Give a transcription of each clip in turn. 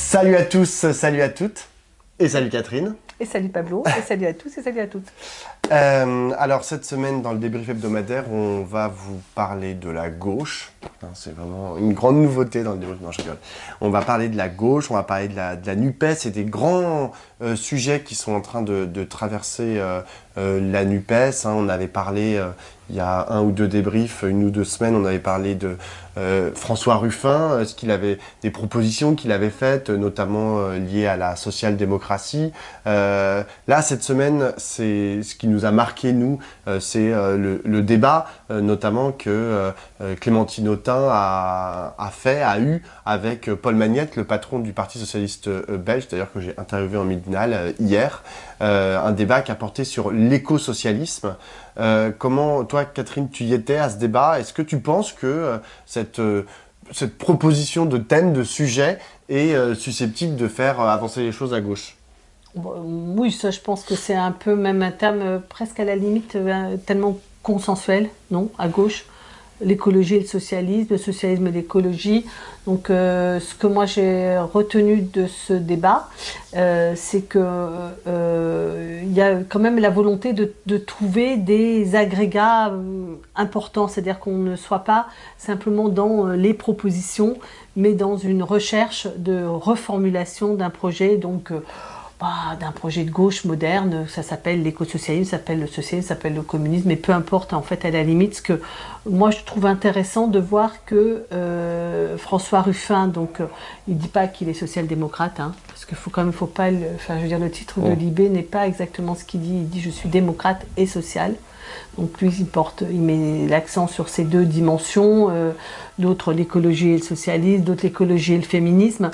Salut à tous, salut à toutes, et salut Catherine. Et salut Pablo, et salut à tous et salut à toutes. Alors cette semaine dans le débrief hebdomadaire, on va vous parler de la gauche. C'est vraiment une grande nouveauté dans le débrief, non je rigole. On va parler de la gauche, on va parler de la NUPES et des grands sujets qui sont en train de traverser la NUPES. On avait parlé il y a un ou deux débriefs, une ou deux semaines, on avait parlé de François Ruffin, des propositions qu'il avait faites, notamment liées à la social-démocratie. Là, cette semaine, c'est ce qui nous a marqué, nous, c'est le débat, notamment que Clémentine Autain a eu avec Paul Magnette, le patron du Parti socialiste belge, d'ailleurs que j'ai interviewé en midinale hier, un débat qui a porté sur l'écosocialisme. Comment, toi, Catherine, tu y étais à ce débat? Est-ce que tu penses que cette proposition de thème, de sujet, est susceptible de faire avancer les choses à gauche? Oui, ça je pense que c'est un peu même un terme presque à la limite tellement consensuel, non, à gauche. L'écologie et le socialisme et l'écologie. Donc ce que moi j'ai retenu de ce débat, c'est que y a quand même la volonté de trouver des agrégats importants, c'est-à-dire qu'on ne soit pas simplement dans les propositions, mais dans une recherche de reformulation d'un projet, donc d'un projet de gauche moderne. Ça s'appelle l'écosocialisme, ça s'appelle le socialisme, ça s'appelle le communisme, mais peu importe en fait à la limite. Ce que moi je trouve intéressant de voir que François Ruffin, donc il dit pas qu'il est social-démocrate, parce qu'il faut pas, je veux dire, le titre de Libé n'est pas exactement ce qu'il dit je suis démocrate et social. Donc lui, il met l'accent sur ces deux dimensions, l'autre l'écologie et le socialisme, d'autres l'écologie et le féminisme.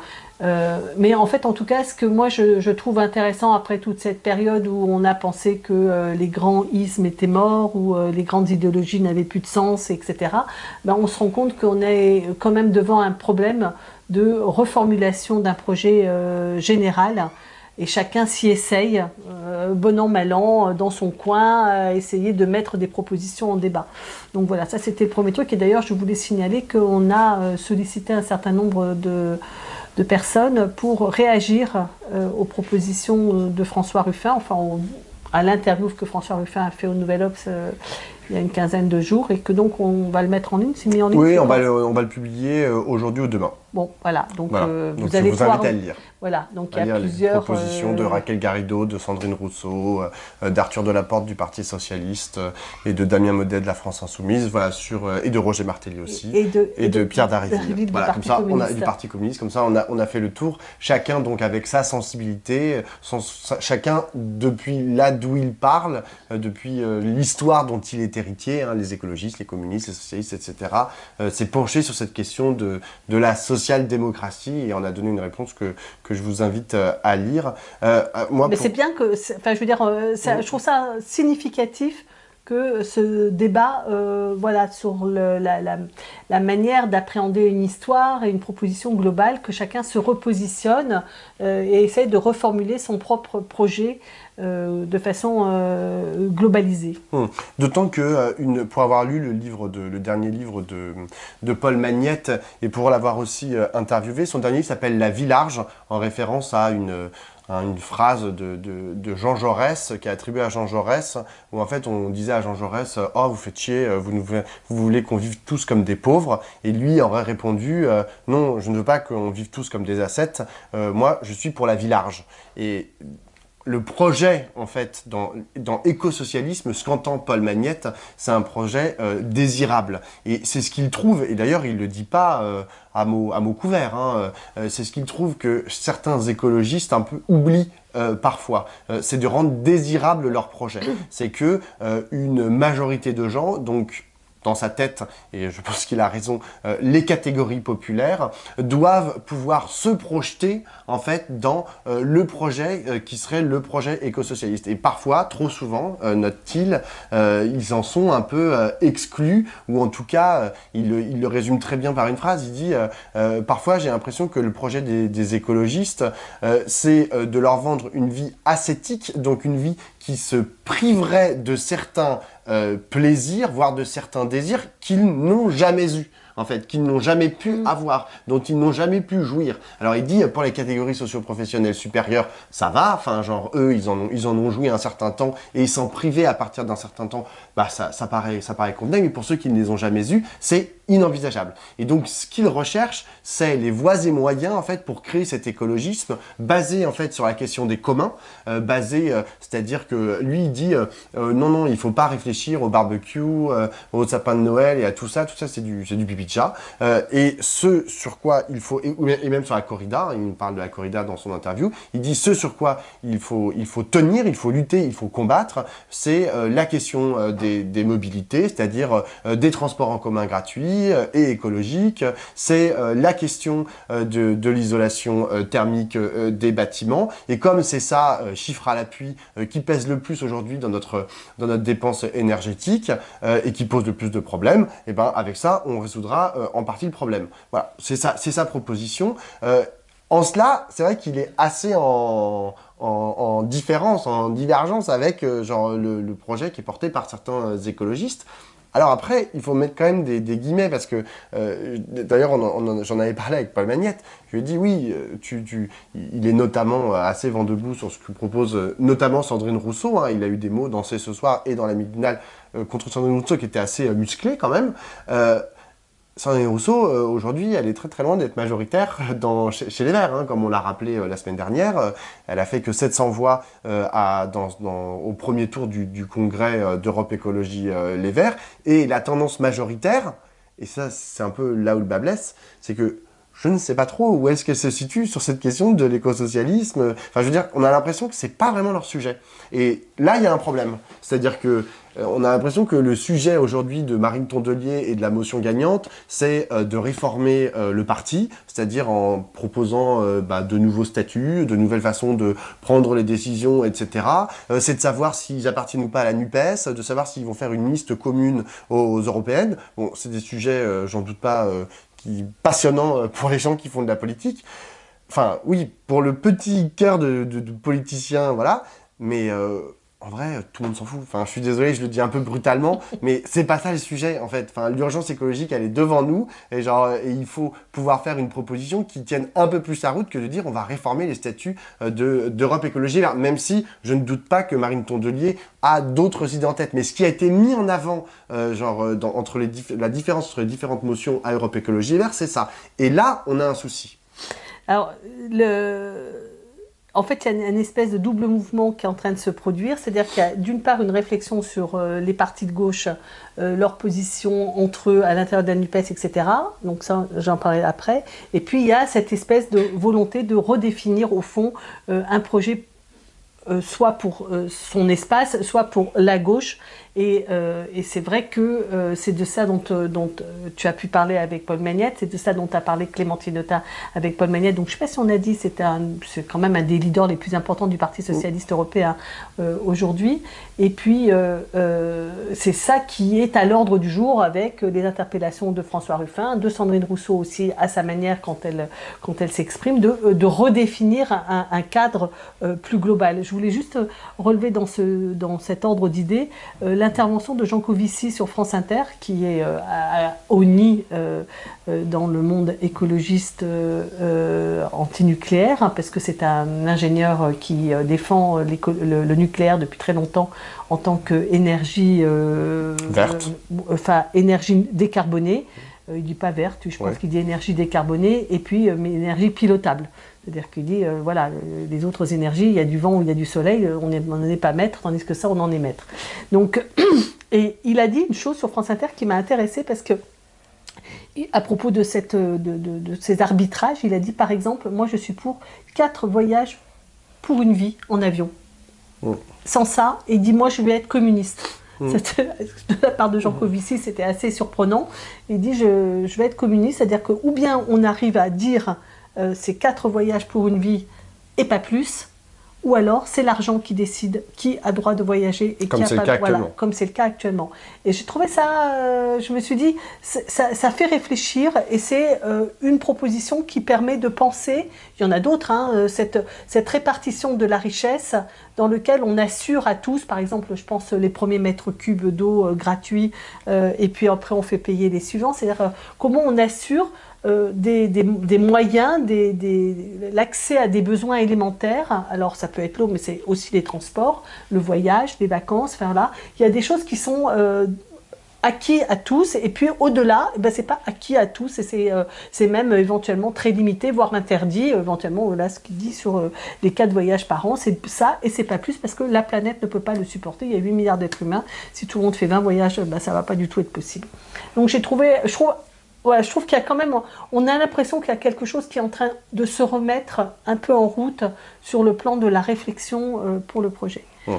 Mais en fait, en tout cas, ce que moi je trouve intéressant après toute cette période où on a pensé que les grands ismes étaient morts, où les grandes idéologies n'avaient plus de sens, etc., on se rend compte qu'on est quand même devant un problème de reformulation d'un projet général. Et chacun s'y essaye, bon an, mal an, dans son coin, à essayer de mettre des propositions en débat. Donc voilà, ça c'était le premier truc. Et d'ailleurs, je voulais signaler qu'on a sollicité un certain nombre de personnes pour réagir aux propositions de François Ruffin, à l'interview que François Ruffin a fait au Nouvel Obs il y a une quinzaine de jours, et que donc on va le mettre en ligne. C'est mis en ligne? Oui, on va le publier aujourd'hui ou demain. Bon, voilà. Donc, vous allez pouvoir invite à le lire. Voilà, donc il y a plusieurs propositions de Raquel Garrido, de Sandrine Rousseau, d'Arthur Delaporte du Parti socialiste et de Damien Modet de la France insoumise, voilà, et de Roger Martelly aussi, et de Pierre Dariville. Voilà, comme ça, on a du Parti communiste. Comme ça, on a fait le tour. Chacun donc avec sa sensibilité, chacun depuis là d'où il parle, depuis l'histoire dont il est héritier, les écologistes, les communistes, les socialistes, etc. S'est penché sur cette question de la social-démocratie et on a donné une réponse que je vous invite à lire. Mais c'est bien que, je trouve ça significatif que ce débat sur la manière d'appréhender une histoire et une proposition globale, que chacun se repositionne et essaye de reformuler son propre projet de façon globalisée. D'autant que, pour avoir lu le dernier livre de Paul Magnette et pour l'avoir aussi interviewé, son dernier livre s'appelle La vie large, en référence à une phrase de Jean Jaurès, qui est attribuée à Jean Jaurès, où en fait on disait à Jean Jaurès « Oh, vous faites chier, vous voulez qu'on vive tous comme des pauvres ?» Et lui aurait répondu « Non, je ne veux pas qu'on vive tous comme des ascètes, moi je suis pour la vie large. » Et le projet, en fait, dans écosocialisme, ce qu'entend Paul Magnette, c'est un projet désirable. Et c'est ce qu'il trouve, et d'ailleurs, il ne le dit pas à mots couverts, c'est ce qu'il trouve que certains écologistes un peu oublient parfois. C'est de rendre désirable leur projet. C'est que une majorité de gens, donc dans sa tête, et je pense qu'il a raison, les catégories populaires doivent pouvoir se projeter en fait dans le projet qui serait le projet écosocialiste. Et parfois, trop souvent, note-t-il, ils en sont un peu exclus, ou en tout cas, il le résume très bien par une phrase, il dit parfois j'ai l'impression que le projet des écologistes, c'est de leur vendre une vie ascétique, donc une vie qui se priverait de certains plaisirs, voire de certains désirs qu'ils n'ont jamais eus. en fait, qu'ils n'ont jamais pu avoir, dont ils n'ont jamais pu jouir. Alors il dit, pour les catégories socio-professionnelles supérieures, ça va, enfin genre eux, ils en ont joui un certain temps, et ils s'en privaient à partir d'un certain temps, bah ça paraît convenable, mais pour ceux qui ne les ont jamais eus, c'est inenvisageable. Et donc ce qu'il recherche, c'est les voies et moyens en fait pour créer cet écologisme basé en fait sur la question des communs, c'est-à-dire que lui il dit non, il faut pas réfléchir au barbecue, au sapin de Noël et à tout ça c'est du pipi de chat. Et ce sur quoi il faut, et même sur la corrida, il parle de la corrida dans son interview, il dit ce sur quoi il faut tenir, il faut lutter, il faut combattre, c'est la question des mobilités, c'est-à-dire des transports en commun gratuits et écologiques, c'est la question de l'isolation thermique des bâtiments, et comme c'est ça, chiffre à l'appui, qui pèse le plus aujourd'hui dans notre dépense énergétique et qui pose le plus de problèmes, et ben avec ça on résoudra en partie le problème. Voilà, c'est sa proposition. En cela, c'est vrai qu'il est assez en différence, en divergence avec genre le projet qui est porté par certains écologistes. Alors après, il faut mettre quand même des guillemets parce que, d'ailleurs, j'en avais parlé avec Paul Magnette. Je lui ai dit, oui, il est notamment assez vent debout sur ce que propose notamment Sandrine Rousseau. Hein. Il a eu des mots dans C'est ce soir et dans la Midinale contre Sandrine Rousseau qui étaient assez musclés quand même. Sandrine Rousseau, aujourd'hui, elle est très très loin d'être majoritaire chez les Verts, hein, comme on l'a rappelé la semaine dernière. Elle a fait que 700 voix au premier tour du congrès d'Europe Écologie Les Verts. Et la tendance majoritaire, et ça c'est un peu là où le bas blesse, c'est que je ne sais pas trop où est-ce qu'elle se situe sur cette question de l'écosocialisme. Enfin, je veux dire, on a l'impression que c'est pas vraiment leur sujet. Et là, il y a un problème. C'est-à-dire que on a l'impression que le sujet aujourd'hui de Marine Tondelier et de la motion gagnante, c'est de réformer le parti, c'est-à-dire en proposant de nouveaux statuts, de nouvelles façons de prendre les décisions, etc. C'est de savoir s'ils appartiennent ou pas à la NUPES, de savoir s'ils vont faire une liste commune aux européennes. Bon, c'est des sujets, j'en doute pas, passionnants pour les gens qui font de la politique. Enfin, oui, pour le petit cœur de politiciens, voilà, mais en vrai, tout le monde s'en fout. Enfin, je suis désolé, je le dis un peu brutalement, mais c'est pas ça le sujet, en fait. Enfin, l'urgence écologique, elle est devant nous, et il faut pouvoir faire une proposition qui tienne un peu plus sa route que de dire on va réformer les statuts d'Europe Écologie Verte, même si je ne doute pas que Marine Tondelier a d'autres idées en tête. Mais ce qui a été mis en avant, entre la différence entre les différentes motions à Europe Écologie Verte, c'est ça. Et là, on a un souci. Alors, en fait, il y a une espèce de double mouvement qui est en train de se produire. C'est-à-dire qu'il y a d'une part une réflexion sur les partis de gauche, leur position entre eux à l'intérieur de la NUPES, etc. Donc ça, j'en parlerai après. Et puis, il y a cette espèce de volonté de redéfinir, au fond, un projet soit pour son espace, soit pour la gauche. Et c'est vrai que c'est de ça dont tu as pu parler avec Paul Magnette, c'est de ça dont a parlé Clémentine Autain avec Paul Magnette. Donc je ne sais pas si on a dit, c'est quand même un des leaders les plus importants du Parti Socialiste Européen aujourd'hui. Et puis c'est ça qui est à l'ordre du jour avec les interpellations de François Ruffin, de Sandrine Rousseau aussi à sa manière quand elle s'exprime, de redéfinir un cadre plus global. Je voulais juste relever dans cet ordre d'idées l'intervention de Jean Covici sur France Inter, qui est au nid dans le monde écologiste antinucléaire, hein, parce que c'est un ingénieur qui défend le nucléaire depuis très longtemps en tant qu'énergie verte, énergie décarbonée. Il ne dit pas verte, je pense qu'il dit énergie décarbonée, et puis énergie pilotable. C'est-à-dire qu'il dit, voilà, les autres énergies, il y a du vent ou il y a du soleil, on n'en est pas maître, tandis que ça, on en est maître. Donc, et il a dit une chose sur France Inter qui m'a intéressée parce que, à propos de ces arbitrages, il a dit, par exemple, moi je suis pour 4 voyages pour une vie en avion. Sans ça, il dit, moi je vais être communiste. De la part de Jean Covici, c'était assez surprenant. Il dit, je vais être communiste, c'est-à-dire que ou bien on arrive à dire ces 4 voyages pour une vie et pas plus, ou alors c'est l'argent qui décide qui a droit de voyager et comme qui a c'est pas le cas voilà, actuellement. comme c'est le cas actuellement. Et j'ai trouvé ça, je me suis dit, ça fait réfléchir et c'est une proposition qui permet de penser, il y en a d'autres, hein, cette répartition de la richesse dans lequel on assure à tous, par exemple, je pense les premiers mètres cubes d'eau gratuits et puis après on fait payer les suivants, c'est-à-dire comment on assure des moyens, l'accès à des besoins élémentaires. Alors ça peut être l'eau, mais c'est aussi les transports, le voyage, les vacances. Enfin là, il y a des choses qui sont acquis à tous, et puis au-delà, ben, c'est pas acquis à tous, et c'est même éventuellement très limité, voire interdit. Éventuellement, là, ce qu'il dit sur les 4 voyages par an, c'est ça, et c'est pas plus, parce que la planète ne peut pas le supporter. Il y a 8 milliards d'êtres humains. Si tout le monde fait 20 voyages, ben, ça va pas du tout être possible. Donc je trouve qu'il y a quand même, on a l'impression qu'il y a quelque chose qui est en train de se remettre un peu en route sur le plan de la réflexion pour le projet. Mmh.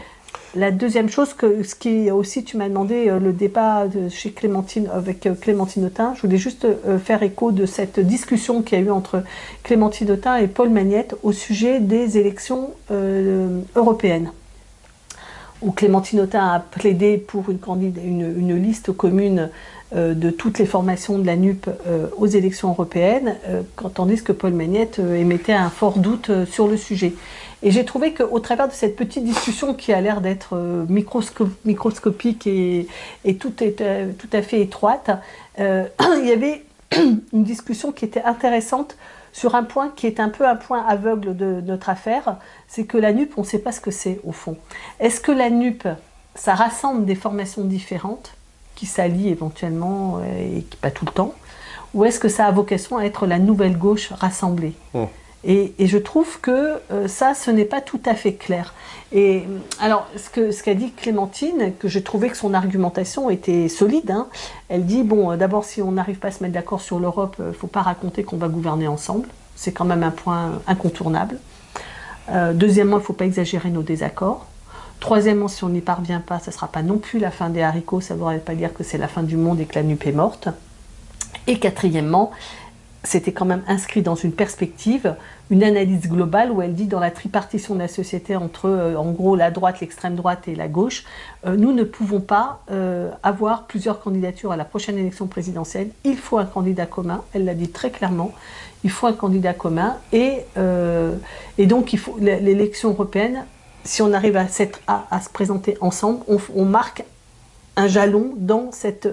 La deuxième chose, ce qui aussi, tu m'as demandé le débat chez Clémentine, avec Clémentine Autain, je voulais juste faire écho de cette discussion qu'il y a eu entre Clémentine Autain et Paul Magnette au sujet des élections européennes, où Clémentine Autain a plaidé pour une liste commune de toutes les formations de la NUP aux élections européennes, tandis que Paul Magnette émettait un fort doute sur le sujet. Et j'ai trouvé qu'au travers de cette petite discussion qui a l'air d'être microscopique et tout à fait étroite, il y avait une discussion qui était intéressante sur un point qui est un peu un point aveugle de notre affaire, c'est que la NUP, on ne sait pas ce que c'est au fond. Est-ce que la NUP, ça rassemble des formations différentes qui s'allient éventuellement et qui pas tout le temps, ou est-ce que ça a vocation à être la nouvelle gauche rassemblée? Et je trouve que ça, ce n'est pas tout à fait clair. Et alors, ce qu'a dit Clémentine, que j'ai trouvé que son argumentation était solide, hein, elle dit, bon, d'abord, si on n'arrive pas à se mettre d'accord sur l'Europe, il ne faut pas raconter qu'on va gouverner ensemble. C'est quand même un point incontournable. Deuxièmement, il ne faut pas exagérer nos désaccords. Troisièmement, si on n'y parvient pas, ça ne sera pas non plus la fin des haricots, ça ne voudrait pas dire que c'est la fin du monde et que la NUP est morte. Et quatrièmement, c'était quand même inscrit dans une perspective, une analyse globale où elle dit dans la tripartition de la société entre en gros la droite, l'extrême droite et la gauche, nous ne pouvons pas avoir plusieurs candidatures à la prochaine élection présidentielle. Il faut un candidat commun, elle l'a dit très clairement, il faut un candidat commun et donc il faut l'élection européenne, si on arrive à se présenter ensemble, on marque un jalon dans cette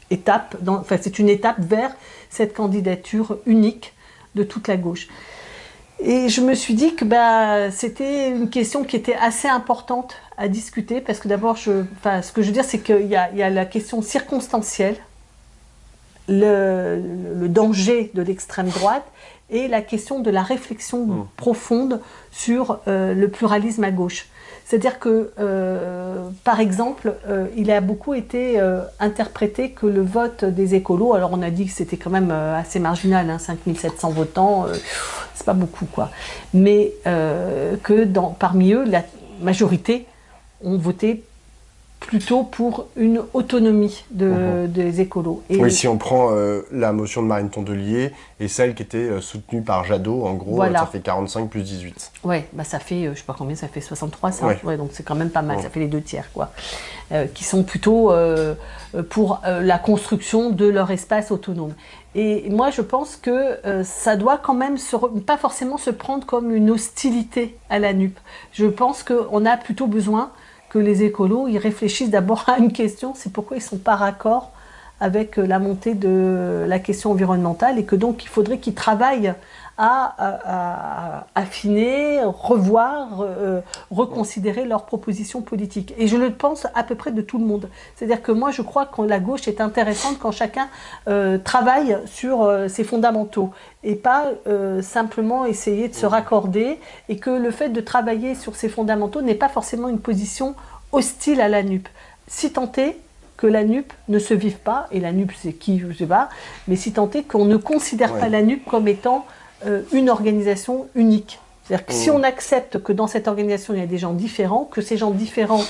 étape, c'est une étape vers cette candidature unique de toute la gauche. Et je me suis dit que c'était une question qui était assez importante à discuter, parce que d'abord, ce que je veux dire, c'est qu'il y a la question circonstancielle, le danger de l'extrême droite, et la question de la réflexion profonde sur le pluralisme à gauche. C'est-à-dire que, par exemple, il a beaucoup été interprété que le vote des écolos, alors on a dit que c'était quand même assez marginal, hein, 5700 votants, c'est pas beaucoup, quoi. Mais que parmi eux, la majorité ont voté plutôt pour une autonomie des écolos. Et oui, si on prend la motion de Marine Tondelier et celle qui était soutenue par Jadot, en gros, voilà. Ça fait 45 plus 18. Oui, ça fait, je sais pas combien, ça fait 63, ça. Ouais, donc c'est quand même pas mal, ça fait les 2 tiers, quoi. Qui sont plutôt pour la construction de leur espace autonome. Et moi, je pense que ça doit quand même pas forcément se prendre comme une hostilité à la NUP. Je pense qu'on a plutôt besoin que les écolos, ils réfléchissent d'abord à une question, c'est pourquoi ils ne sont pas raccords avec la montée de la question environnementale et que donc il faudrait qu'ils travaillent à affiner, revoir, reconsidérer leurs propositions politiques. Et je le pense à peu près de tout le monde. C'est-à-dire que moi, je crois que la gauche est intéressante quand chacun travaille sur ses fondamentaux et pas simplement essayer de se raccorder, et que le fait de travailler sur ses fondamentaux n'est pas forcément une position hostile à la NUP. Si tant est que la NUP ne se vive pas, et la NUP c'est qui, je ne sais pas, mais si tant est qu'on ne considère pas la NUP comme étant une organisation unique. C'est-à-dire que si on accepte que dans cette organisation il y a des gens différents, que ces gens différents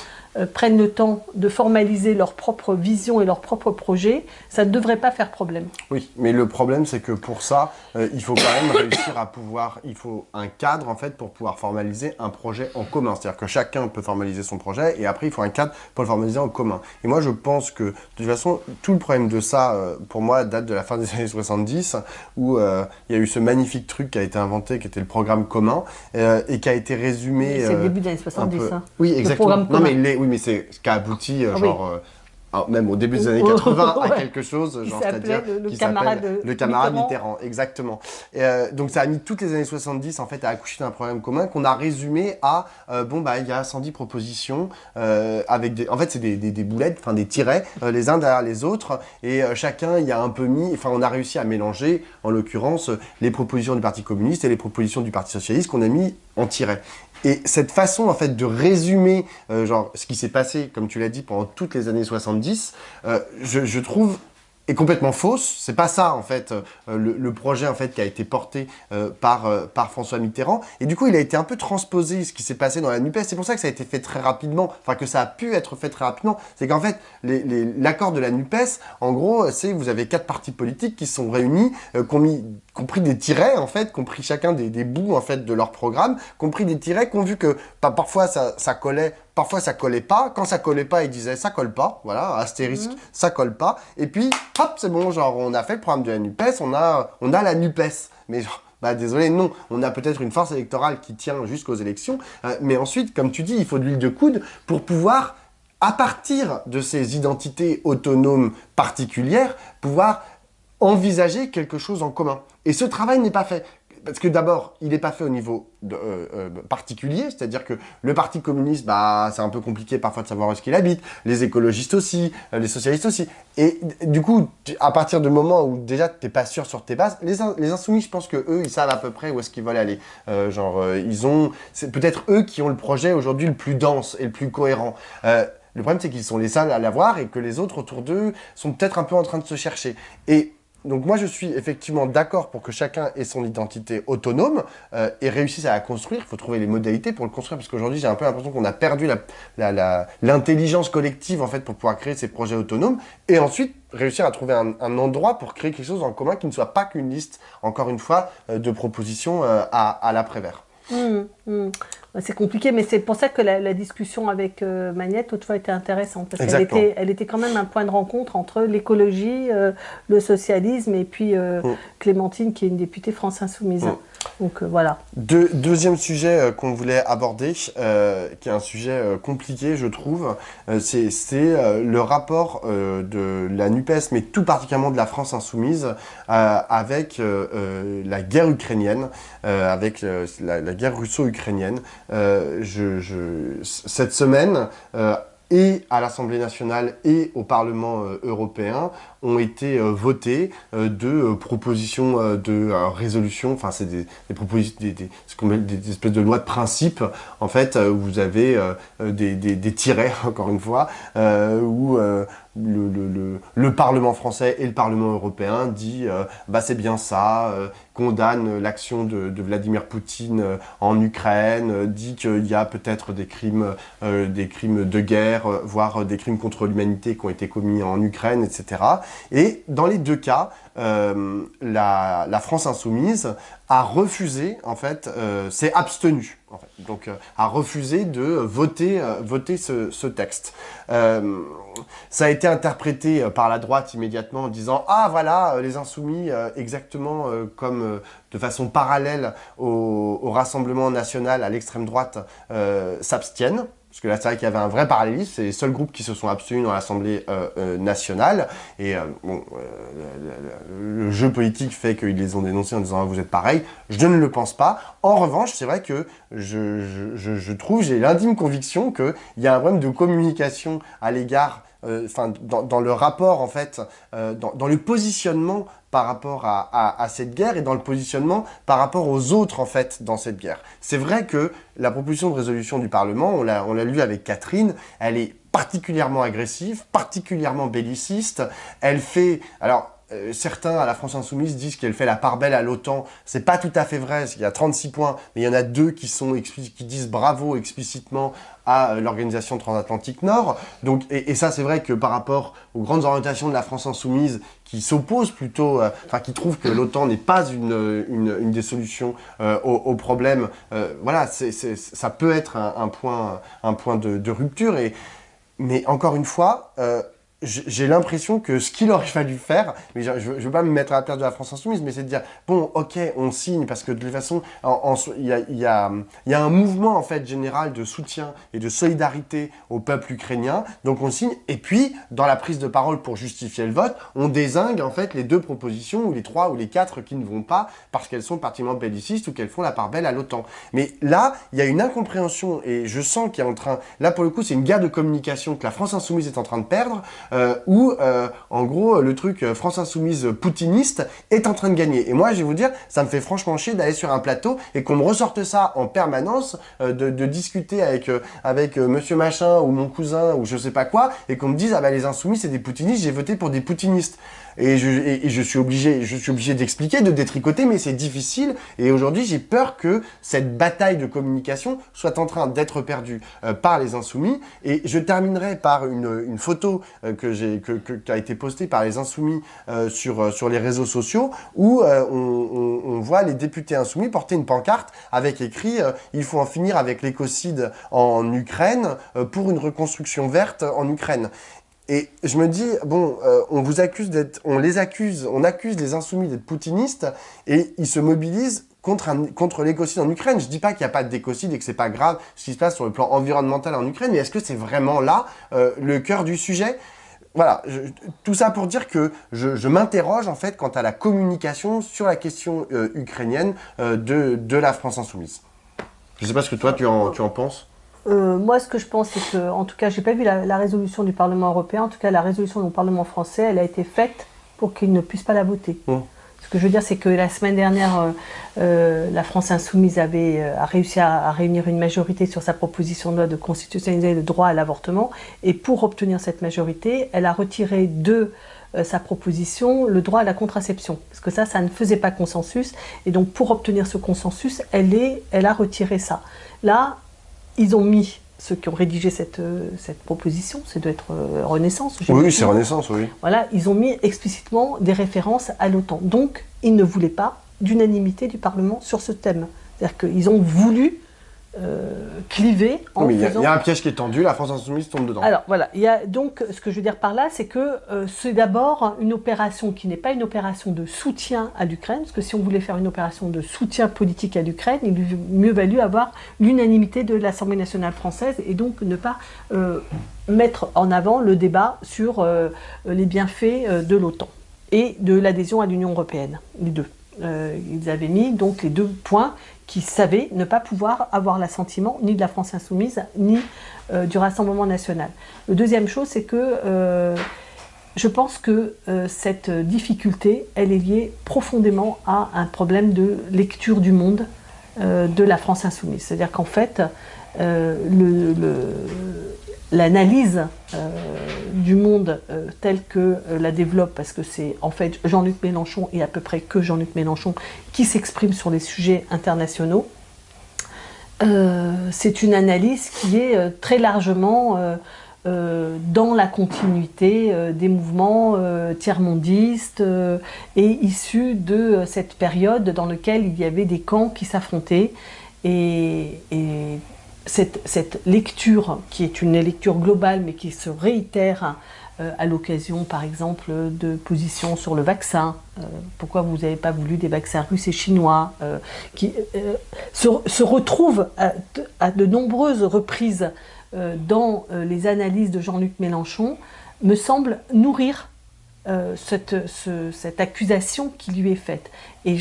prennent le temps de formaliser leur propre vision et leur propre projet, ça ne devrait pas faire problème. Oui, mais le problème, c'est que pour ça, il faut quand même réussir à pouvoir... Il faut un cadre, en fait, pour pouvoir formaliser un projet en commun. C'est-à-dire que chacun peut formaliser son projet, et après, il faut un cadre pour le formaliser en commun. Et moi, je pense que, de toute façon, tout le problème de ça, pour moi, date de la fin des années 70, où il y a eu ce magnifique truc qui a été inventé, qui était le programme commun, et qui a été résumé... C'est le début des années 70, hein. Oui, exactement. Le programme commun. Oui, mais c'est ce qui a abouti, même au début des années 80, à quelque chose, genre, c'est-à-dire le camarade Mitterrand, exactement. Et, donc ça a mis toutes les années 70 en fait à accoucher d'un programme commun qu'on a résumé à il y a 110 propositions avec des, en fait c'est des boulettes, enfin des tirets les uns derrière les autres, et chacun y a un peu mis, enfin on a réussi à mélanger en l'occurrence les propositions du Parti communiste et les propositions du Parti socialiste qu'on a mis en tirets. Et cette façon, en fait, de résumer, ce qui s'est passé, comme tu l'as dit, pendant toutes les années 70, je trouve est complètement fausse. C'est pas ça, en fait, le projet, en fait, qui a été porté par François Mitterrand. Et du coup, il a été un peu transposé, ce qui s'est passé dans la NUPES. C'est pour ça que ça a été fait très rapidement, enfin, que ça a pu être fait très rapidement. C'est qu'en fait, l'accord de la NUPES, en gros, c'est vous avez 4 partis politiques qui sont réunis, qui ont pris des tirets, en fait, qui ont pris chacun des bouts, en fait, de leur programme, qui ont pris des tirets, qui ont vu que parfois ça collait, parfois ça collait pas. Quand ça collait pas, ils disaient ça colle pas, voilà, astérisque, ça colle pas. Et puis, hop, c'est bon, genre, on a fait le programme de la NUPES, on a la NUPES. Mais genre, désolé, non, on a peut-être une force électorale qui tient jusqu'aux élections, mais ensuite, comme tu dis, il faut de l'huile de coude pour pouvoir, à partir de ces identités autonomes particulières, pouvoir envisager quelque chose en commun. Et ce travail n'est pas fait. Parce que d'abord, il n'est pas fait au niveau particulier, c'est-à-dire que le Parti communiste, c'est un peu compliqué parfois de savoir où est-ce qu'il habite, les écologistes aussi, les socialistes aussi. Et du coup, à partir du moment où déjà tu n'es pas sûr sur tes bases, les insoumis, je pense que eux, ils savent à peu près où est-ce qu'ils veulent aller. C'est peut-être eux qui ont le projet aujourd'hui le plus dense et le plus cohérent. Le problème, c'est qu'ils sont les seuls à l'avoir et que les autres autour d'eux sont peut-être un peu en train de se chercher. Et donc moi, je suis effectivement d'accord pour que chacun ait son identité autonome et réussisse à la construire. Il faut trouver les modalités pour le construire, parce qu'aujourd'hui, j'ai un peu l'impression qu'on a perdu l'intelligence collective, en fait, pour pouvoir créer ces projets autonomes, et ensuite réussir à trouver un endroit pour créer quelque chose en commun qui ne soit pas qu'une liste, encore une fois, de propositions à l'après-vert. C'est compliqué, mais c'est pour ça que la discussion avec Magnette, autrefois, était intéressante. Parce qu'elle était quand même un point de rencontre entre l'écologie, le socialisme, et puis Clémentine, qui est une députée France Insoumise. Donc voilà. Deuxième sujet qu'on voulait aborder, qui est un sujet compliqué, je trouve, c'est le rapport de la NUPES, mais tout particulièrement de la France Insoumise, avec la guerre ukrainienne, avec la guerre russo-ukrainienne. Cette semaine, et à l'Assemblée nationale et au Parlement européen ont été votées deux propositions de résolution. Enfin, c'est des propositions, ce qu'on appelle des espèces de lois de principe. En fait, où vous avez des tirets, encore une fois, où le Parlement français et le Parlement européen dit c'est bien ça, condamne l'action de Vladimir Poutine en Ukraine, dit qu'il y a peut-être des crimes de guerre, voire des crimes contre l'humanité qui ont été commis en Ukraine, etc. Et dans les deux cas, la France Insoumise a refusé, en fait, s'est abstenue, en fait, donc a refusé de voter ce texte. Ça a été interprété par la droite immédiatement en disant « Ah voilà, les Insoumis, exactement comme de façon parallèle au Rassemblement national, à l'extrême droite, s'abstiennent ». Parce que là, c'est vrai qu'il y avait un vrai parallélisme. C'est les seuls groupes qui se sont abstenus dans l'Assemblée nationale. Et le jeu politique fait qu'ils les ont dénoncés en disant « Vous êtes pareil ». Je ne le pense pas. En revanche, c'est vrai que je trouve, j'ai l'intime conviction qu'il y a un problème de communication à l'égard, dans le rapport, en fait, dans le positionnement par rapport à cette guerre et dans le positionnement par rapport aux autres, en fait, dans cette guerre. C'est vrai que la proposition de résolution du Parlement, on l'a lu avec Catherine, elle est particulièrement agressive, particulièrement belliciste. Elle fait... Alors, certains à la France Insoumise disent qu'elle fait la part belle à l'OTAN. C'est pas tout à fait vrai. Il y a 36 points, mais il y en a 2 qui disent bravo explicitement à l'Organisation Transatlantique Nord. Donc, et ça, c'est vrai que par rapport aux grandes orientations de la France Insoumise, qui s'opposent plutôt, qui trouvent que l'OTAN n'est pas une des solutions au problème, voilà, ça peut être un point de rupture. Mais encore une fois, j'ai l'impression que ce qu'il aurait fallu faire, mais je ne veux pas me mettre à la place de la France Insoumise, mais c'est de dire, bon, ok, on signe, parce que de toute façon, il y a un mouvement en fait général de soutien et de solidarité au peuple ukrainien, donc on signe, et puis, dans la prise de parole pour justifier le vote, on dézingue en fait les 2 propositions, ou les 3 ou les 4 qui ne vont pas, parce qu'elles sont particulièrement bellicistes ou qu'elles font la part belle à l'OTAN. Mais là, il y a une incompréhension, et je sens qu'il y a en train, là pour le coup, c'est une guerre de communication que la France Insoumise est en train de perdre, où, en gros, le truc France Insoumise poutiniste est en train de gagner. Et moi, je vais vous dire, ça me fait franchement chier d'aller sur un plateau et qu'on me ressorte ça en permanence, de discuter avec monsieur machin ou mon cousin ou je sais pas quoi, et qu'on me dise, ah bah les Insoumis, c'est des poutinistes, j'ai voté pour des poutinistes. Et je suis obligé d'expliquer, de détricoter, mais c'est difficile. Et aujourd'hui, j'ai peur que cette bataille de communication soit en train d'être perdue par les Insoumis. Et je terminerai par une photo qui a été postée par les Insoumis sur les réseaux sociaux, où on voit les députés Insoumis porter une pancarte avec écrit il faut en finir avec l'écocide en Ukraine pour une reconstruction verte en Ukraine. Et je me dis, bon, on accuse les Insoumis d'être poutinistes, et ils se mobilisent contre l'écocide en Ukraine. Je dis pas qu'il n'y a pas d'écocide et que c'est pas grave ce qui se passe sur le plan environnemental en Ukraine, mais est-ce que c'est vraiment là le cœur du sujet ? Voilà, tout ça pour dire que je m'interroge en fait quant à la communication sur la question ukrainienne de la France Insoumise. Je sais pas ce que toi tu en penses. Moi, ce que je pense, c'est que, en tout cas, j'ai pas vu la résolution du Parlement européen. En tout cas, la résolution du Parlement français, elle a été faite pour qu'il ne puisse pas la voter. Ce que je veux dire, c'est que la semaine dernière, la France Insoumise a réussi à réunir une majorité sur sa proposition de loi de constitutionnaliser le droit à l'avortement. Et pour obtenir cette majorité, elle a retiré de sa proposition le droit à la contraception. Parce que ça ne faisait pas consensus. Et donc, pour obtenir ce consensus, elle a retiré ça. Là, ils ont mis, ceux qui ont rédigé cette proposition, c'est doit être Renaissance. Oui, c'est Renaissance, oui. Voilà, ils ont mis explicitement des références à l'OTAN. Donc, ils ne voulaient pas d'unanimité du Parlement sur ce thème. C'est-à-dire qu'ils ont voulu cliver en faisant... Il y a un piège qui est tendu, la France Insoumise tombe dedans. Alors voilà, donc ce que je veux dire par là, c'est que c'est d'abord une opération qui n'est pas une opération de soutien à l'Ukraine, parce que si on voulait faire une opération de soutien politique à l'Ukraine, il eût mieux valu avoir l'unanimité de l'Assemblée nationale française et donc ne pas mettre en avant le débat sur les bienfaits de l'OTAN et de l'adhésion à l'Union européenne, les deux. Ils avaient mis donc les 2 points qui savaient ne pas pouvoir avoir l'assentiment ni de la France Insoumise ni du Rassemblement national. La deuxième chose, c'est que je pense que cette difficulté, elle est liée profondément à un problème de lecture du monde de la France Insoumise. C'est-à-dire qu'en fait, l'analyse du monde telle que la développe, parce que c'est en fait Jean-Luc Mélenchon et à peu près que Jean-Luc Mélenchon qui s'exprime sur les sujets internationaux, c'est une analyse qui est très largement dans la continuité des mouvements tiers-mondistes et issus de cette période dans laquelle il y avait des camps qui s'affrontaient et cette lecture, qui est une lecture globale, mais qui se réitère à l'occasion, par exemple, de positions sur le vaccin. Pourquoi vous n'avez pas voulu des vaccins russes et chinois qui se retrouve à de nombreuses reprises dans les analyses de Jean-Luc Mélenchon, me semble nourrir cette accusation qui lui est faite. Et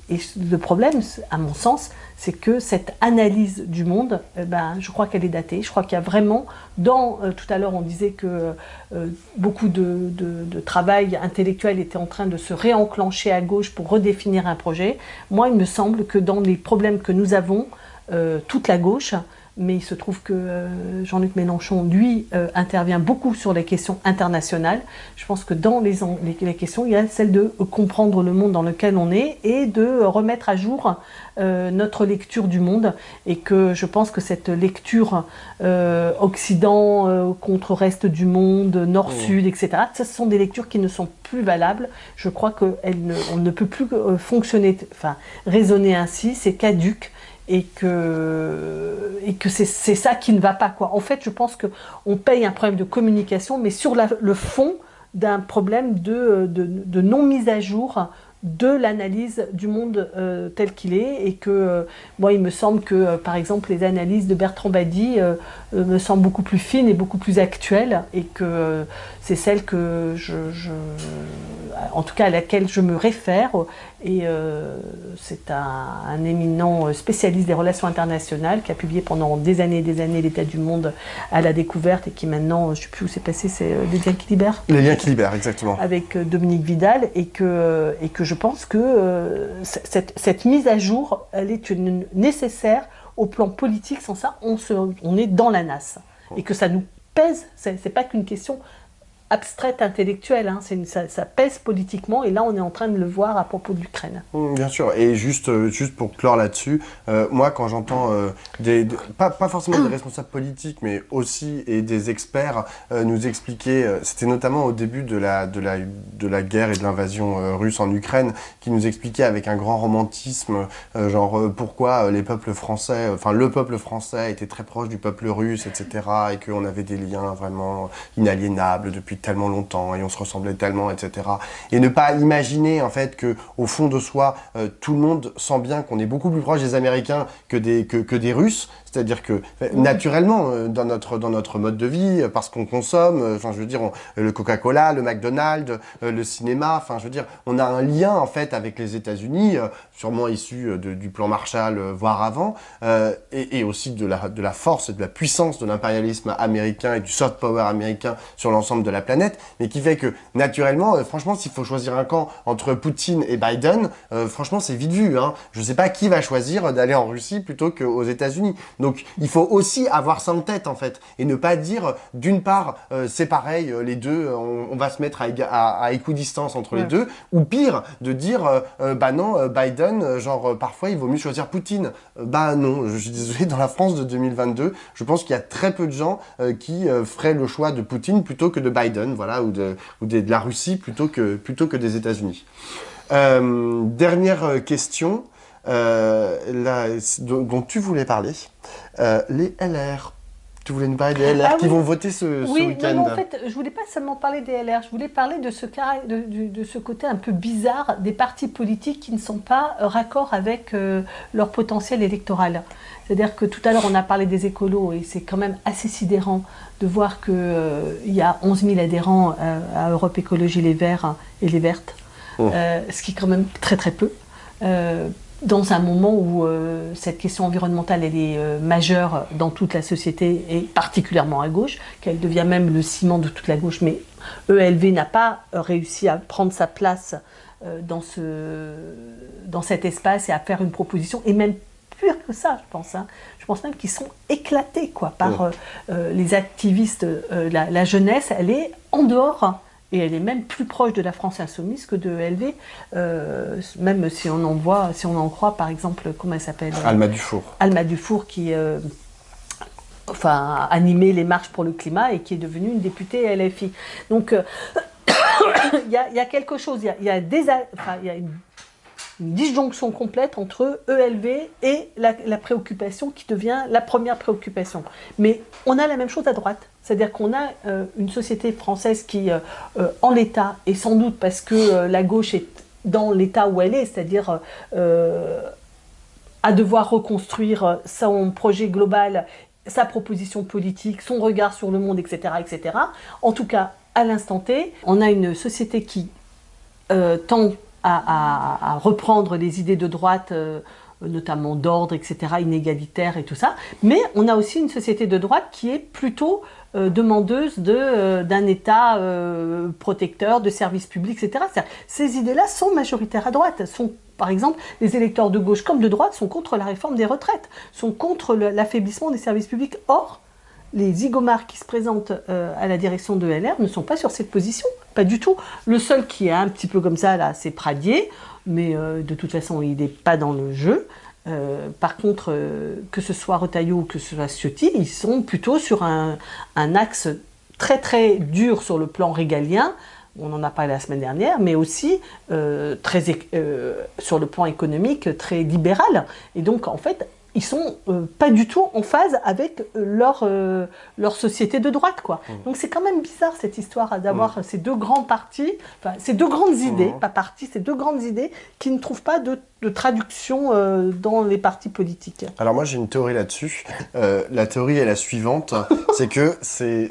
le problème, à mon sens, c'est que cette analyse du monde, je crois qu'elle est datée. Je crois qu'il y a vraiment, tout à l'heure on disait que beaucoup de travail intellectuel était en train de se réenclencher à gauche pour redéfinir un projet. Moi, il me semble que dans les problèmes que nous avons, toute la gauche mais il se trouve que Jean-Luc Mélenchon, lui, intervient beaucoup sur les questions internationales. Je pense que dans les questions, il y a celle de comprendre le monde dans lequel on est et de remettre à jour notre lecture du monde, et que je pense que cette lecture Occident contre reste du monde, Nord-Sud, etc., ce sont des lectures qui ne sont plus valables. Je crois qu'on ne peut plus fonctionner, enfin raisonner ainsi, c'est caduque, et que c'est ça qui ne va pas, quoi. En fait, je pense qu'on paye un problème de communication, mais sur le fond d'un problème de non mise à jour de l'analyse du monde tel qu'il est, et que moi il me semble que par exemple les analyses de Bertrand Badi me semblent beaucoup plus fines et beaucoup plus actuelles, et que c'est celle que en tout cas à laquelle je me réfère, et c'est un éminent spécialiste des relations internationales qui a publié pendant des années l'état du monde à la découverte, et qui maintenant, je ne sais plus où c'est passé, c'est Les liens qui libèrent. Les liens qui libèrent, exactement. Avec Dominique Vidal, et que je pense que cette mise à jour, elle est nécessaire au plan politique. Sans ça, on est dans la nasse. Et que ça nous pèse, c'est pas qu'une question abstraite, intellectuelle, hein, ça pèse politiquement, et là on est en train de le voir à propos de l'Ukraine. Bien sûr, et juste pour clore là-dessus, moi quand j'entends pas forcément des responsables politiques, mais aussi et des experts nous expliquer, c'était notamment au début de la guerre et de l'invasion russe en Ukraine, qui nous expliquait avec un grand romantisme, pourquoi les peuples français, enfin le peuple français était très proche du peuple russe, etc., et qu'on avait des liens vraiment inaliénables depuis tellement longtemps, et on se ressemblait tellement, etc. Et ne pas imaginer en fait que au fond de soi, tout le monde sent bien qu'on est beaucoup plus proche des Américains que des Russes. C'est-à-dire que naturellement, dans notre mode de vie, parce qu'on consomme, enfin je veux dire, le Coca-Cola, le McDonald's, le cinéma, enfin je veux dire, on a un lien en fait avec les États-Unis, sûrement issu du plan Marshall, voire avant, et aussi de la force et de la puissance de l'impérialisme américain et du soft power américain sur l'ensemble de la planète, mais qui fait que naturellement, franchement, s'il faut choisir un camp entre Poutine et Biden, franchement c'est vite vu, hein. Je ne sais pas qui va choisir d'aller en Russie plutôt qu'aux États-Unis. Donc il faut aussi avoir ça en tête en fait, et ne pas dire d'une part c'est pareil, les deux, on va se mettre à équidistance entre les deux, ou pire, de dire bah non, Biden, parfois il vaut mieux choisir Poutine. Bah non, je suis désolé, dans la France de 2022, je pense qu'il y a très peu de gens qui feraient le choix de Poutine plutôt que de Biden, voilà, ou de la Russie plutôt que des États-Unis. Dernière question. Dont tu voulais parler, les LR. Tu voulais nous parler des LR qui vont voter ce week-end. Non, en fait, je voulais pas seulement parler des LR, je voulais parler de ce côté un peu bizarre des partis politiques qui ne sont pas raccord avec leur potentiel électoral. C'est-à-dire que tout à l'heure, on a parlé des écolos, et c'est quand même assez sidérant de voir qu'il y a 11 000 adhérents à Europe Écologie Les Verts et Les Vertes, ce qui est quand même très très peu. Dans un moment où cette question environnementale elle est majeure dans toute la société, et particulièrement à gauche, qu'elle devient même le ciment de toute la gauche, mais ELV n'a pas réussi à prendre sa place dans cet espace et à faire une proposition, et même pire que ça, je pense. Hein. Je pense même qu'ils sont éclatés par les activistes. La jeunesse, elle est en dehors. Et elle est même plus proche de la France insoumise que de LV, même si on en croit, par exemple, comment elle s'appelle Alma Dufour. Alma Dufour, qui a animé les marches pour le climat et qui est devenue une députée LFI. Donc, il y a quelque chose, il y a une disjonction complète entre ELV et la préoccupation qui devient la première préoccupation. Mais on a la même chose à droite. C'est-à-dire qu'on a une société française qui, en l'état, et sans doute parce que la gauche est dans l'état où elle est, c'est-à-dire à devoir reconstruire son projet global, sa proposition politique, son regard sur le monde, etc., etc. En tout cas, à l'instant T, on a une société qui tend à reprendre les idées de droite, notamment d'ordre, etc., inégalitaire et tout ça, mais on a aussi une société de droite qui est plutôt demandeuse d'un État protecteur, de services publics, etc. Ces idées-là sont majoritaires à droite, sont Par exemple, les électeurs de gauche comme de droite sont contre la réforme des retraites, sont contre l'affaiblissement des services publics. Or, les zigomards qui se présentent à la direction de LR ne sont pas sur cette position, pas du tout. Le seul qui est un petit peu comme ça, là, c'est Pradier, mais de toute façon, il n'est pas dans le jeu. Par contre, que ce soit Retailleau ou que ce soit Ciotti, ils sont plutôt sur un axe très très dur sur le plan régalien, on en a parlé la semaine dernière, mais aussi sur le plan économique très libéral. Et donc, en fait, ils sont pas du tout en phase avec leur société de droite, quoi. Donc c'est quand même bizarre cette histoire d'avoir ces deux grands partis, enfin ces deux grandes idées, pas partis, ces deux grandes idées qui ne trouvent pas de traduction dans les partis politiques. Alors moi j'ai une théorie là-dessus. La théorie est la suivante, c'est que ces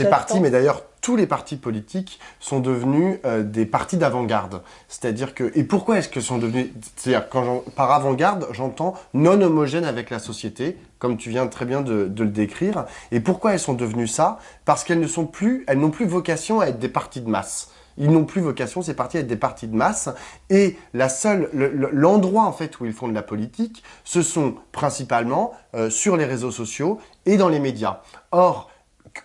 partis, mais d'ailleurs tous les partis politiques sont devenus des partis d'avant-garde. C'est-à-dire que... Et pourquoi est-ce que sont devenus... C'est-à-dire, par avant-garde, j'entends non homogène avec la société, comme tu viens très bien de le décrire. Et pourquoi elles sont devenues ça? Parce qu'elles n'ont plus vocation à être des partis de masse. Ils n'ont plus vocation, ces partis, à être des partis de masse. Et l'endroit en fait où ils font de la politique, ce sont principalement sur les réseaux sociaux et dans les médias. Or,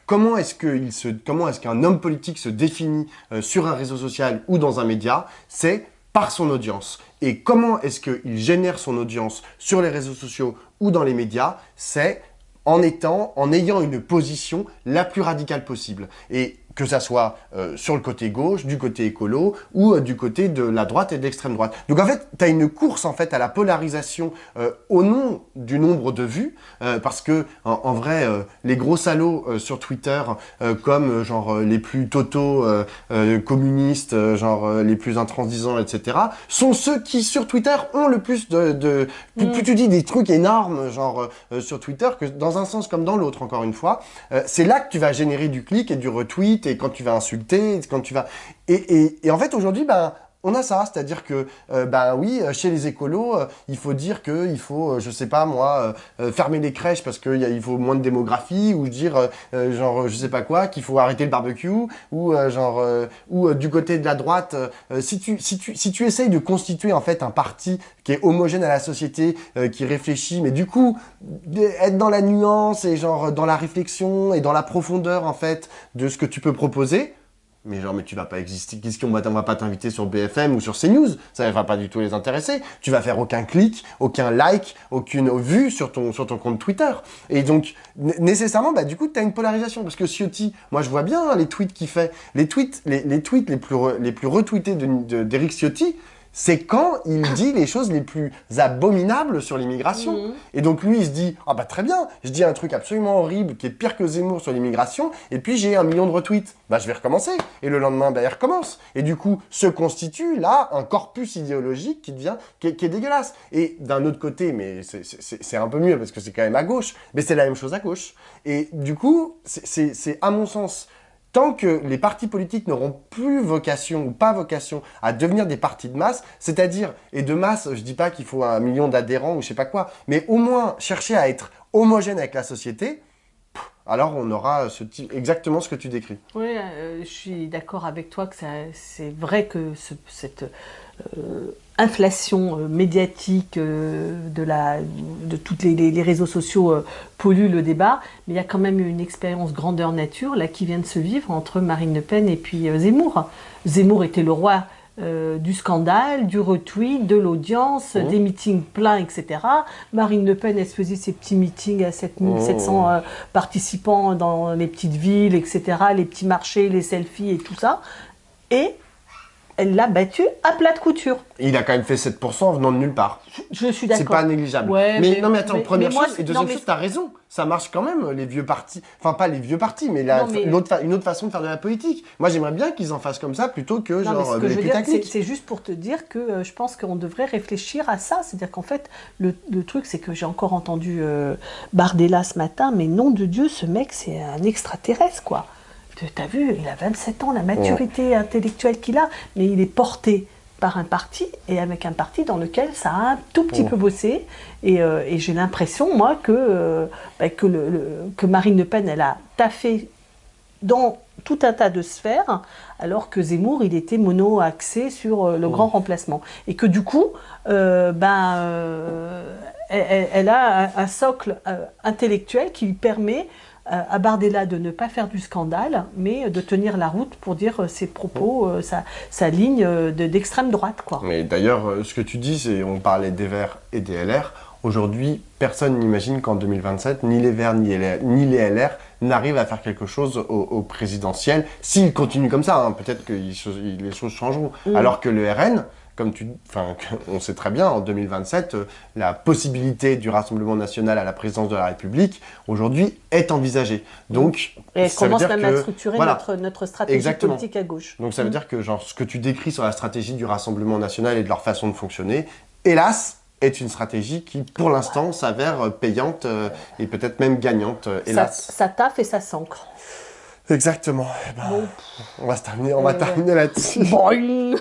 comment est-ce qu'un homme politique se définit sur un réseau social ou dans un média? C'est par son audience. Et comment est-ce qu'il génère son audience sur les réseaux sociaux ou dans les médias? C'est en ayant une position la plus radicale possible. Et que ça soit sur le côté gauche, du côté écolo, ou du côté de la droite et de l'extrême droite. Donc en fait, tu as une course en fait à la polarisation au nom du nombre de vues, parce que en vrai, les gros salauds sur Twitter, comme genre les plus totaux communistes, genre les plus intransigeants, etc., sont ceux qui sur Twitter ont le plus plus tu dis des trucs énormes, genre sur Twitter, que dans un sens comme dans l'autre, encore une fois, c'est là que tu vas générer du clic et du retweet, et quand tu vas insulter, quand tu vas... Et en fait, aujourd'hui, on a ça, c'est-à-dire que, oui, chez les écolos, il faut dire qu'il faut, je sais pas moi, fermer les crèches parce qu'il faut moins de démographie, ou dire, genre, je sais pas quoi, qu'il faut arrêter le barbecue, ou ou du côté de la droite, si tu essayes de constituer en fait un parti qui est homogène à la société, qui réfléchit, mais du coup, être dans la nuance et genre dans la réflexion et dans la profondeur en fait de ce que tu peux proposer, mais tu vas pas exister, on va pas t'inviter sur BFM ou sur CNews, ça va pas du tout les intéresser. Tu vas faire aucun clic, aucun like, aucune vue sur ton compte Twitter. Et donc, nécessairement, du coup, tu as une polarisation. Parce que Ciotti, moi je vois bien les tweets qu'il fait, les tweets les plus retweetés d'Éric Ciotti, c'est quand il dit les choses les plus abominables sur l'immigration. Et donc lui, il se dit « Ah très bien, je dis un truc absolument horrible qui est pire que Zemmour sur l'immigration, et puis j'ai 1 million de retweets. Je vais recommencer. » Et le lendemain, il recommence. Et du coup, se constitue là un corpus idéologique qui est dégueulasse. Et d'un autre côté, mais c'est un peu mieux parce que c'est quand même à gauche, mais c'est la même chose à gauche. Et du coup, c'est à mon sens... Tant que les partis politiques n'auront plus vocation ou pas vocation à devenir des partis de masse, c'est-à-dire, et de masse, je dis pas qu'il faut 1 million d'adhérents ou je sais pas quoi, mais au moins chercher à être homogène avec la société, alors on aura exactement ce que tu décris. Oui, je suis d'accord avec toi que c'est vrai que cette inflation médiatique de tous les réseaux sociaux pollue le débat, mais il y a quand même une expérience grandeur nature là qui vient de se vivre entre Marine Le Pen et puis Zemmour. Zemmour était le roi du scandale, du retweet, de l'audience, des meetings pleins, etc. Marine Le Pen, elle se faisait ses petits meetings à 7700 participants dans les petites villes, etc., les petits marchés, les selfies et tout ça. Et elle l'a battu à plat de couture. Il a quand même fait 7% en venant de nulle part. Je suis d'accord. C'est pas négligeable. Ouais, non mais attends, première chose, et deuxième chose, t'as raison. Ça marche quand même, les vieux partis. Enfin, pas les vieux partis, mais une autre façon de faire de la politique. Moi, j'aimerais bien qu'ils en fassent comme ça, plutôt que genre les putaclics. C'est juste pour te dire que je pense qu'on devrait réfléchir à ça. C'est-à-dire qu'en fait, le truc, c'est que j'ai encore entendu Bardella ce matin, mais nom de Dieu, ce mec, c'est un extraterrestre, quoi. T'as vu, il a 27 ans, la maturité intellectuelle qu'il a, mais il est porté par un parti, et avec un parti dans lequel ça a un tout petit peu bossé. Et j'ai l'impression, moi, que Marine Le Pen, elle a taffé dans tout un tas de sphères, alors que Zemmour, il était mono-axé sur le grand remplacement. Et que du coup, elle a un socle intellectuel qui lui permet à Bardella de ne pas faire du scandale, mais de tenir la route pour dire ses propos, sa ligne d'extrême droite, quoi. Mais d'ailleurs, ce que tu dis, c'est on parlait des Verts et des LR. Aujourd'hui, personne n'imagine qu'en 2027, ni les Verts ni les LR n'arrivent à faire quelque chose au présidentiel. S'ils continuent comme ça, hein, peut-être que les choses changeront. Alors que le RN, on sait très bien, en 2027, la possibilité du Rassemblement national à la présidence de la République, aujourd'hui, est envisagée. Donc, et elle ça veut commence dire même que, à structurer voilà, notre stratégie exactement. politique à gauche. Donc ça veut dire que genre, ce que tu décris sur la stratégie du Rassemblement national et de leur façon de fonctionner, hélas, est une stratégie qui, pour l'instant, s'avère payante et peut-être même gagnante, hélas. Ça taffe et ça s'ancre. Exactement. Eh ben, Bon. on va terminer là-dessus. Boing